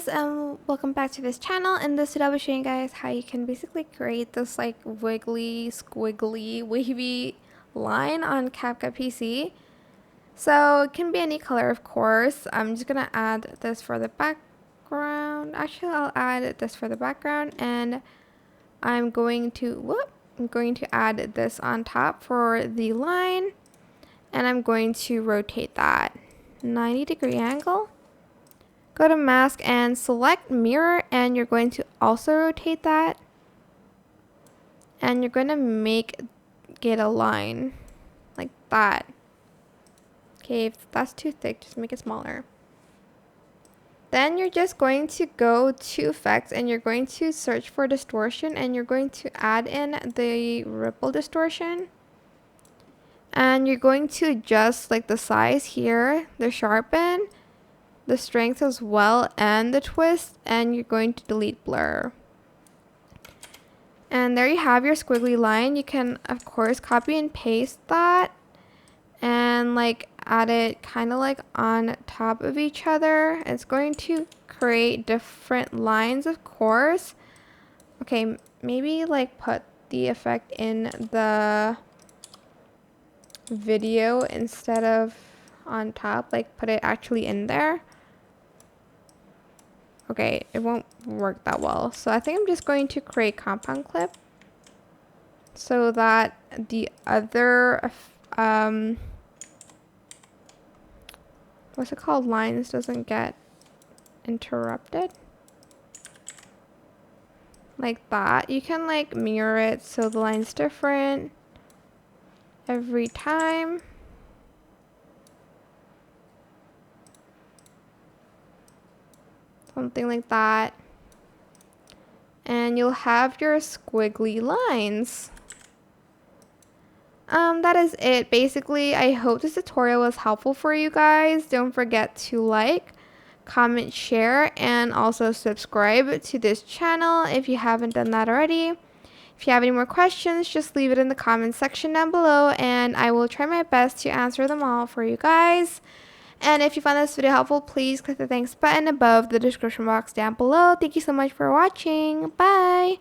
guys, welcome back to this channel. In this video I'll be showing you guys how you can basically create this like wiggly, squiggly, wavy line on CapCut PC. So it can be any color, of course. I'm just gonna add this for the background. Actually, I'll add this for the background, and I'm going to add this on top for the line, and I'm going to rotate that 90-degree angle. Go to mask and select mirror, and you're going to also rotate that, and you're going to get a line like that. Okay, if that's too thick, just make it smaller. Then you're just going to go to effects, and you're going to search for distortion, and you're going to add in the ripple distortion, and you're going to adjust like the size here, the sharpen, the strength as well, and the twist, and you're going to delete blur. And there you have your squiggly line. You can of course copy and paste that and like add it kind of like on top of each other. It's going to create different lines, of course. Okay, maybe like put the effect in the video instead of on top, like put it actually in there. Okay, it won't work that well. So I think I'm just going to create compound clip so that the other, what's it called, lines doesn't get interrupted. Like that. You can like mirror it so the line's different every time. Something like that. And you'll have your squiggly lines. That is it. Basically, I hope this tutorial was helpful for you guys. Don't forget to like, comment, share, and also subscribe to this channel if you haven't done that already. If you have any more questions, just leave it in the comment section down below, and I will try my best to answer them all for you guys. And if you found this video helpful, please click the thanks button above the description box down below. Thank you so much for watching. Bye!